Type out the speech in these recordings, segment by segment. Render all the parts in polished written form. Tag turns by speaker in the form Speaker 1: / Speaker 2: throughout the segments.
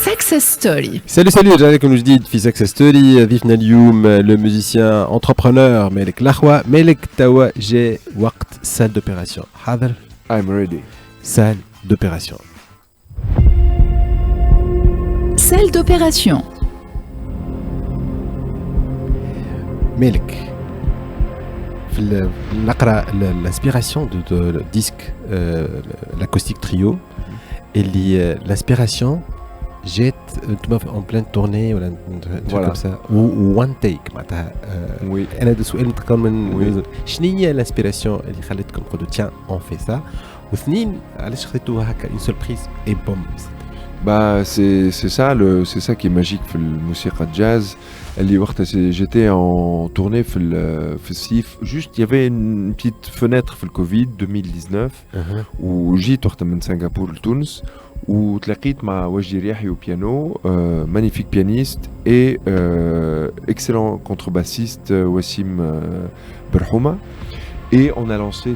Speaker 1: Success Story.
Speaker 2: Salut, عليكم جديد في Success Story. ضيفنا اليوم le musicien entrepreneur مالك لحوة. مالك توا جاء وقت salle d'opération. حاضر؟
Speaker 3: I'm ready.
Speaker 2: Salle d'opération.
Speaker 1: Salle d'opération.
Speaker 2: مالك في نقرا l'inspiration de disque l'acoustique trio اللي l'inspiration جات انتم en pleine tournée ولا
Speaker 3: voilà.
Speaker 2: comme ça ou one take معناتها
Speaker 3: oui.
Speaker 2: انا هذا سؤال نتقن من شنو هي l'inspiration اللي خلتكم تقولوا tiens on fait ça واثنين علاش خديتوا هكا une seule prise et boum.
Speaker 3: Bah c'est ça qui est magique في الموسيقى الجاز اللي وقتها j'étais en tournée في الصيف juste il y avait une petite fenêtre في الكوفيد 2019 وجيت وقتها من سنغافورة لتونس وتلاقيت مع وجدي رياحي au piano magnifique pianiste et excellent contrebassiste Wassim Berhouma et on a lancé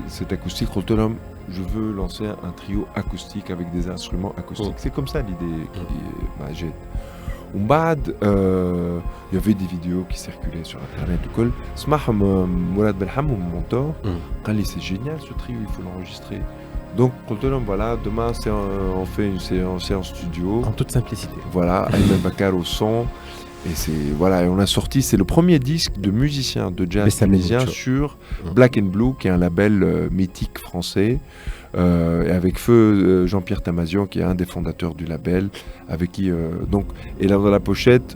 Speaker 3: cet acoustique Rotterdam. Je veux lancer un trio acoustique avec des instruments acoustiques. C'est comme ça l'idée qui j'ai. Il y avait des vidéos qui circulaient sur internet ou quoi. Smahm Mourad Belham, mon mentor, a dit c'est génial ce trio, il faut l'enregistrer. Donc voilà, demain on fait une séance studio.
Speaker 2: En toute simplicité.
Speaker 3: Voilà, Ayman Bakar au son. Et et on a sorti, c'est le premier disque de musiciens de jazz tunisien sur Black and Blue, qui est un label mythique français, et avec feu Jean-Pierre Tamazian, qui est un des fondateurs du label, avec qui et là dans la pochette,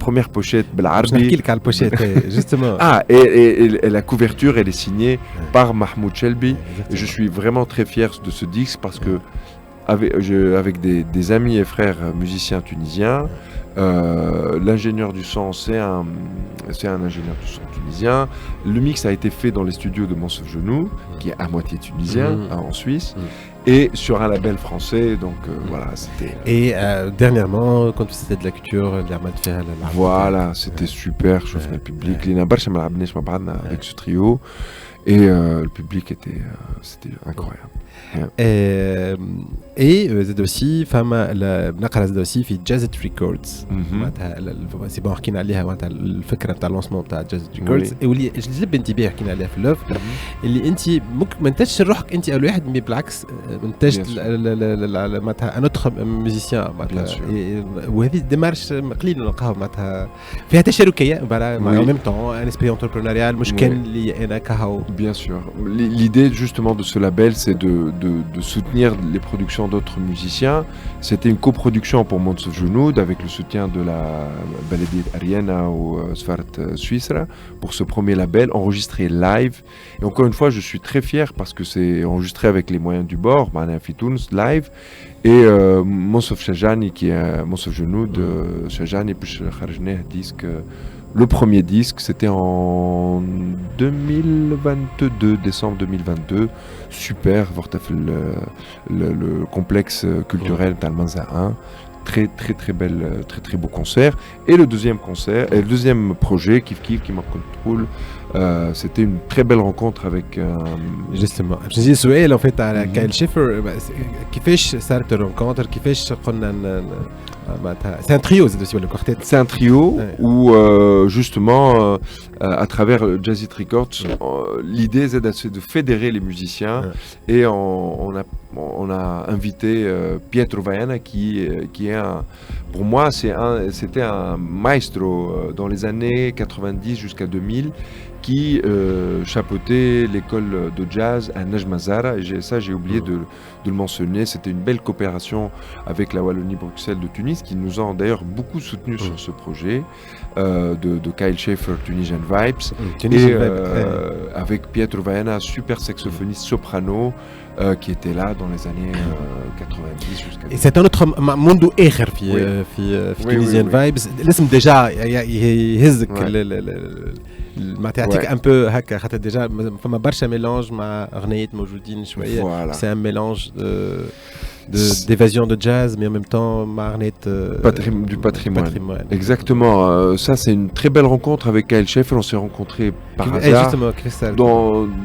Speaker 3: première pochette,
Speaker 2: la pochette, justement.
Speaker 3: Et la couverture, elle est signée par Mahmoud Chelbi. Et je suis vraiment très fier de ce disque parce que avec des amis et frères musiciens tunisiens. L'ingénieur du son, c'est un ingénieur du son tunisien. Le mix a été fait dans les studios de Mansouf Genou, qui est à moitié tunisien, en Suisse, et sur un label français. Donc voilà, c'était.
Speaker 2: Et dernièrement, quand c'était de la culture,
Speaker 3: voilà, c'était super. Je faisais le public. Avec ce trio, et le public c'était incroyable.
Speaker 2: Et زاد aussi فما نقرا زاد aussi في جازت ريكوردز معناتها سي بون حكينا عليها معناتها الفكره نتاع اللونسمون نتاع جازت ريكوردز واللي جذب انتباهي حكينا عليها في اللوف اللي انت ما انتجتش روحك انت اول واحد بالعكس انتجت معناتها ان اوتر ميوزيسيان معناتها وهذه ديمارش قليل نلقاها معناتها فيها تشاركيه en même temps un esprit entrepreneurial مش كان اللي انا كهو.
Speaker 3: Bien sûr. L'idée justement de ce label, c'est de soutenir les productions d'autres musiciens. C'était une coproduction pour Mansouf Genoud avec le soutien de la Baladie Ariana ou Sfart Suisse pour ce premier label enregistré live. Et encore une fois, je suis très fier parce que c'est enregistré avec les moyens du bord, Fitouns live. Et Mansouf Chajani qui est Mansouf Genoud, Chajani puis Kharjneh disque. Le premier disque, c'était en 2022, décembre 2022. Super, le complexe culturel d'Almanza 1. Très très très belle, très très beau concert. Et le deuxième projet, Kif Kif, qui m'a contrôle, c'était une très belle rencontre avec.
Speaker 2: Justement, je disais سؤال en fait à Kyle Schiffer, كيفاش صارت الرونكونتر كيفاش قلنا c'est un trio c'est le quartet.
Speaker 3: C'est un trio où justement à travers Jazzit Records l'idée c'est de fédérer les musiciens et on a invité Pietro Vaiana qui est pour moi c'était un maestro dans les années 90 jusqu'à 2000 qui chapeautait l'école de jazz à Najmazara et j'ai oublié de le mentionner. C'était une belle coopération avec la Wallonie-Bruxelles de Tunis qui nous ont d'ailleurs beaucoup soutenus sur ce projet de Kyle Schiffer, Tunisian Vibes, et avec Pietro Vaiana, super saxophoniste soprano qui était là dans les années 90 jusqu'à.
Speaker 2: Et c'est un autre monde آخر في Tunisian Vibes. لازم déjà يهزك ما تعطيك ان بو هكا خاطر ديجا فما برشا ميلانج مع اغنيات موجودين شويه سي ان ميلانج d'évasion de jazz mais en même temps مع اغنيات
Speaker 3: du patrimoine. Exactement, ça c'est une très belle rencontre avec Kyle Schiffer. On s'est rencontrés par hasard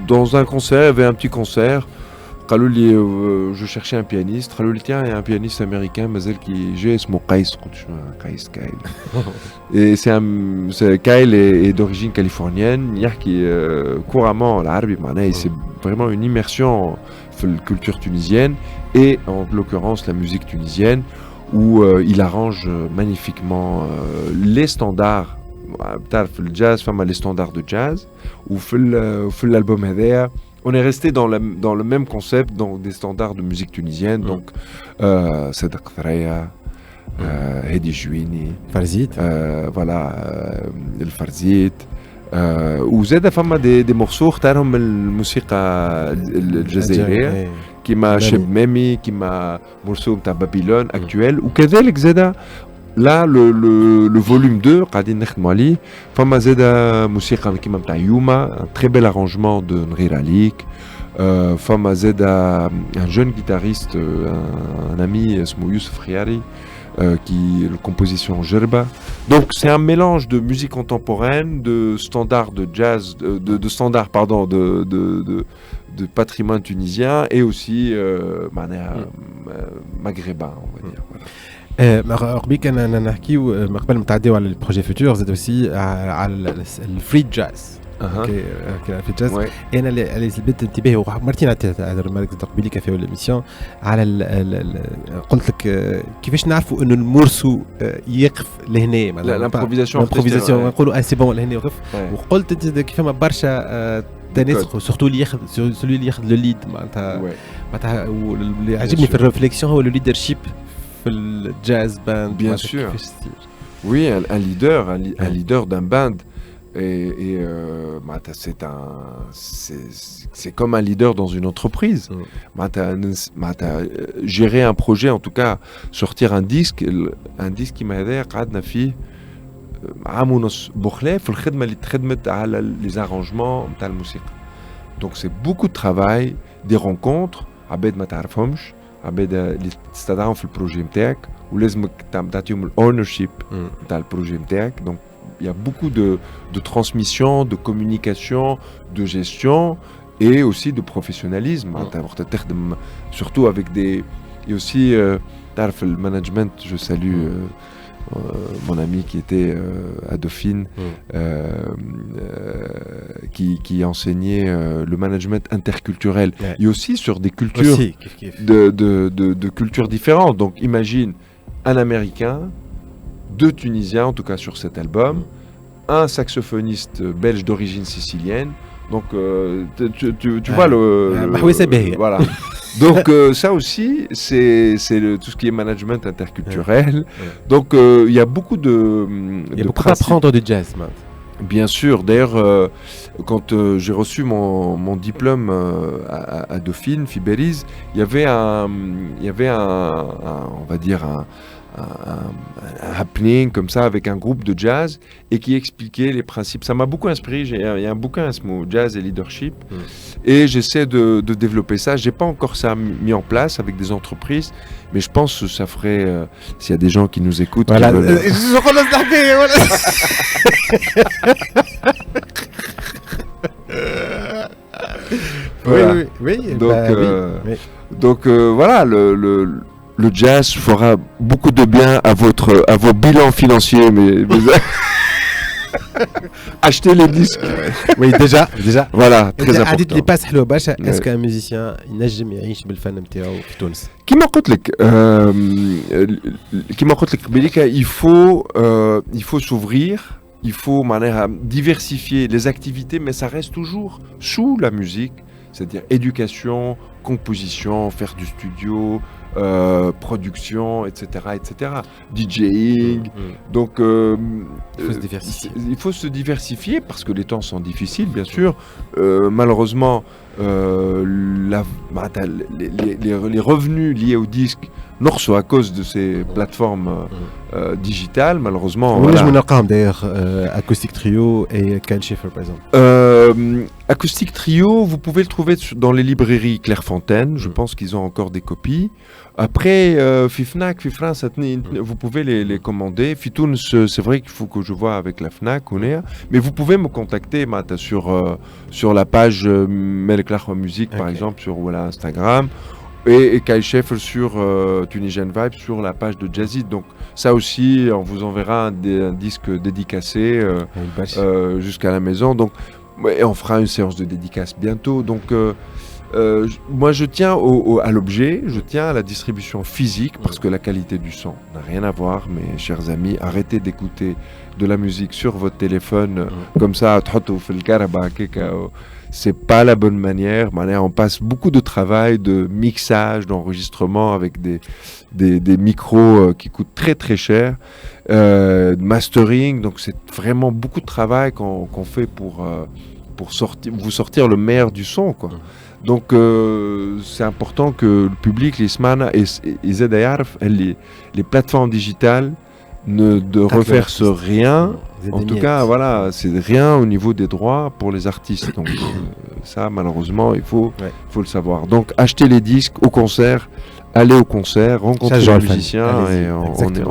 Speaker 3: dans un concert, il y avait un petit concert قالوا لي je cherchais un pianiste. قالوا لي tiens, il y a un pianiste américain مازال qui جاي اسمه قيس. قلت شنو قيس كايل. Et Kyle est d'origine californienne. يحكي couramment العربي معناه c'est vraiment une immersion dans la culture tunisienne et en l'occurrence la musique tunisienne où il arrange magnifiquement les standards. بتعرف الجاز فما les standards de jazz وفي l'album هذايا on est resté dans le même concept, dans des standards de musique tunisienne, donc Sadek Thraya, Hedi Jouini,
Speaker 2: Farzit,
Speaker 3: voilà, le Farzit, ou زاد فما des morceaux اختارهم الموسيقى الجزائرية كيما شب مامي كيما morceau نتاع بابيلون actuel وكذلك زاد là le volume 2 قاعدين نخدموا عليه فما زاده موسيقى كيما نتاع يوما un très bel arrangement de Nrir Alik فما زاده un jeune guitariste un ami اسمه يوسف خياري qui est la composition Gerba. Donc c'est un mélange de musique contemporaine, de standards de jazz, de standards pardon de patrimoine tunisien et aussi maghrébin on va dire voilà.
Speaker 2: قبيل كنا نحكيو قبل ما نتعداو على البروجي فيتور زاد اوسي على الفري جاز اوكي في الجاز انا اللي لبت انتباهي ومرتين هذا المركز قبيلي كان في ليميسيون على قلت لك كيفاش نعرفوا انه المورسو يقف لهنا مثلا الامبروفيزاسيون نقولوا سي بون لهنا يوقف وقلت انت كيف ما برشا ناس سورتو اللي ياخذ سولي اللي ياخذ لو ليد معناتها واللي عجبني في الريفليكسيون هو لو ليدرشيب le jazz band.
Speaker 3: Bien sûr. Oui, un leader d'un band. Et c'est comme un leader dans une entreprise. Gérer un projet, en tout cas, sortir un disque qui m'a aidé à faire عام ونص بخلاف في الخدمة اللي تخدمت على les arrangements نتاع الموسيقى. Donc c'est beaucoup de travail, des rencontres, عباد ما تعرفهمش. عباد اللي تستدعاهم في البروجي نتاعك ولازمك تعطيهم الاونرشيب نتاع البروجي نتاعك. Donc il y a beaucoup de transmission, de communication, de gestion et aussi de professionnalisme. Tu تخدم surtout avec des et aussi تعرف le management. Je salue mon ami qui était à Dauphine, qui enseignait le management interculturel, et aussi sur des cultures de cultures différentes. Donc imagine un Américain, 2 Tunisiens, en tout cas sur cet album, un saxophoniste belge d'origine sicilienne. Donc tu vois voilà. Donc ça aussi c'est tout ce qui est management interculturel. Donc il y a beaucoup
Speaker 2: il y a beaucoup à apprendre du jazz.
Speaker 3: Bien sûr. D'ailleurs quand j'ai reçu mon diplôme à Dauphine, Fiberiz, il y avait un on va dire un happening comme ça avec un groupe de jazz et qui expliquait les principes. Ça m'a beaucoup inspiré. Il y a un bouquin, ce mot Jazz et Leadership, et j'essaie de développer ça. J'ai pas encore ça mis en place avec des entreprises, mais je pense que ça ferait s'il y a des gens qui nous écoutent.
Speaker 2: Voilà. Oui.
Speaker 3: Donc voilà le jazz fera beaucoup de bien à vos bilans financiers, mais achetez les disques.
Speaker 2: Oui, déjà.
Speaker 3: Voilà, très important.
Speaker 2: عديت لي باس حلوه برشا. اسكو ان ميوزيسيان ينجم يعيش بالفن نتاعو في تونس؟
Speaker 3: كيما قلت لك بليكا il faut s'ouvrir. Il faut diversifier les activités, mais ça reste toujours sous la musique, c'est-à-dire éducation, composition, faire du studio, production, etc. DJing. Donc, il faut se diversifier parce que les temps sont difficiles, bien sûr. Malheureusement, les revenus liés au disque نقصوا à cause de ces plateformes digitales, malheureusement.
Speaker 2: On a d'ailleurs Acoustic Trio et Kyle Schiffer, par exemple.
Speaker 3: Acoustic Trio, vous pouvez le trouver dans les librairies Clairefontaine. Je pense qu'ils ont encore des copies. Après, Fifnac, Fifrance, vous pouvez les commander. Fitoun, c'est vrai qu'il faut que je vois avec la Fnac, mais vous pouvez me contacter sur la page Melek Lahwa Musique, par exemple, sur Instagram. Et Kyle Schaeffer sur Tunisian Vibe sur la page de Jazzy. Donc ça aussi, on vous enverra un disque dédicacé jusqu'à la maison. Donc, et on fera une séance de dédicace bientôt. Donc moi je tiens à l'objet, je tiens à la distribution physique parce que la qualité du son n'a rien à voir, mes chers amis. Arrêtez d'écouter de la musique sur votre téléphone comme ça, c'est pas la bonne manière. On passe beaucoup de travail, de mixage, d'enregistrement avec des micros qui coûtent très très cher, mastering. Donc c'est vraiment beaucoup de travail qu'on fait pour vous sortir le meilleur du son, quoi. Donc c'est important que le public, les smana et les plateformes digitales ne reversent rien. En tout cas, voilà, c'est rien au niveau des droits pour les artistes. Donc ça, malheureusement, il faut le savoir. Donc achetez les disques au concert, allez au concert, rencontrez les musiciens et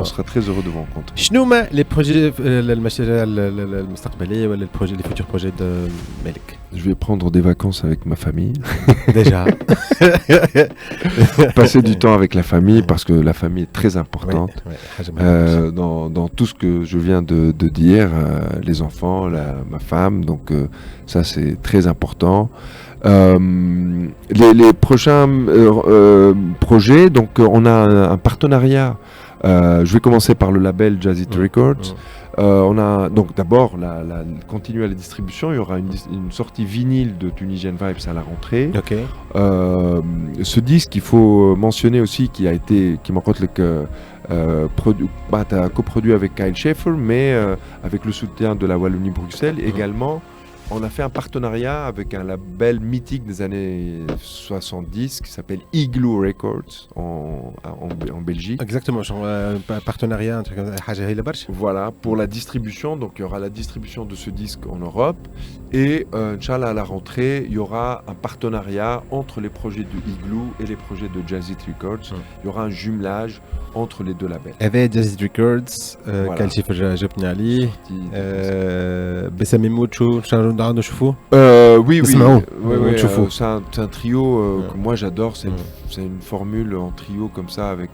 Speaker 3: on sera très heureux de vous rencontrer.
Speaker 2: شنو هما les projets المشاريع المستقبلية ولا les futurs projets de Melek?
Speaker 3: Je vais prendre des vacances avec ma famille.
Speaker 2: Déjà.
Speaker 3: Passer du temps avec la famille parce que la famille est très importante. Dans tout ce que je viens de dire, les enfants, ma femme, donc ça c'est très important. Les prochains projets, donc on a un partenariat. Je vais commencer par le label Jazzy Records. On a donc d'abord continuer la distribution. Il y aura une sortie vinyle de Tunisian Vibes à la rentrée.
Speaker 2: Okay.
Speaker 3: Ce disque, il faut mentionner aussi, qui m'a coproduit avec Kyle Schaeffer, mais avec le soutien de la Wallonie-Bruxelles également. On a fait un partenariat avec un label mythique des années 70 qui s'appelle Igloo Records en Belgique.
Speaker 2: Exactement, genre un partenariat, un truc comme ça.
Speaker 3: Voilà, pour la distribution. Donc il y aura la distribution de ce disque en Europe. Et Inch'Allah, à la rentrée, il y aura un partenariat entre les projets de Igloo et les projets de Jazzy Records. Il y aura un jumelage entre les deux labels.
Speaker 2: Avec Jazzy Records, Kyle Schaeffer جابني عليه بسامي موتشو نعاود نشوفوه.
Speaker 3: Oui,
Speaker 2: نشوفوه.
Speaker 3: C'est un trio que moi j'adore. C'est une formule en trio comme ça avec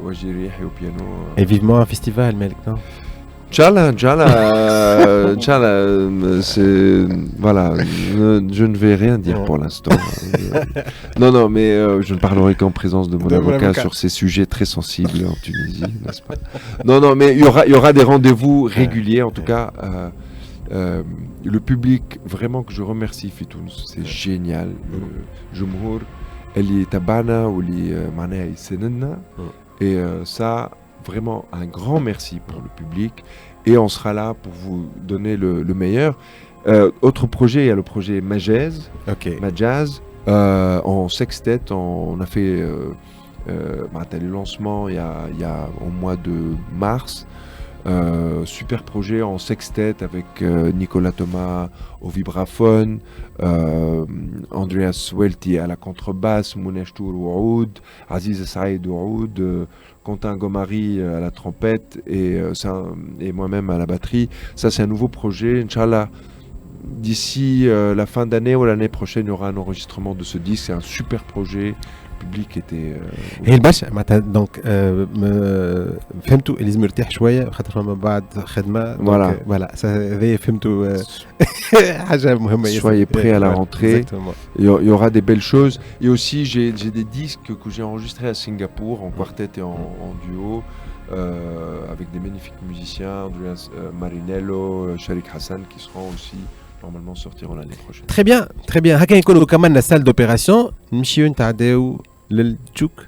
Speaker 3: Wajiri au piano.
Speaker 2: Et vivement un festival, Melek, non?
Speaker 3: Inch'Allah, voilà, je ne vais rien dire pour l'instant. Non, mais je ne parlerai qu'en présence de mon avocat sur ces sujets très sensibles en Tunisie, n'est-ce pas? Non, mais il y aura des rendez-vous réguliers, en tout cas. Le public, vraiment que je remercie, Fitoun, c'est génial. Jumhur, اللي تبعنا واللي معناها يساندنا. Et ça, vraiment un grand merci pour le public et on sera là pour vous donner le meilleur. Autre projet, il y a le projet Majaz, en sextet. On a fait le lancement il y a au mois de mars. Super projet en sextet avec Nicolas Thomas au vibraphone, Andreas Welty à la contrebasse, Mounesh Tour au oud, Aziz Saïd au oud, Quentin Gomari à la trompette et moi-même à la batterie. Ça c'est un nouveau projet, Inch'Allah. D'ici la fin d'année ou l'année prochaine, il y aura un enregistrement de ce disque. C'est un super projet. Le public était
Speaker 2: هي الباشا معناتها دونك فهمتوا اللي لازم يرتاح شويه خاطر فما بعد خدمه فوالا هذا فهمتوا حاجه مهمه.
Speaker 3: Soyez prêts à la rentrée. Il y aura des belles choses. Et aussi j'ai des disques que j'ai enregistrés à Singapour en quartet et en duo avec des magnifiques musiciens, Andreas Marinello, Sharik Hassan, qui seront aussi normalement sortiront l'année prochaine.
Speaker 2: Très bien. هكا نكونوا كملنا salle d'opération. نمشيو نتعداو للجوك.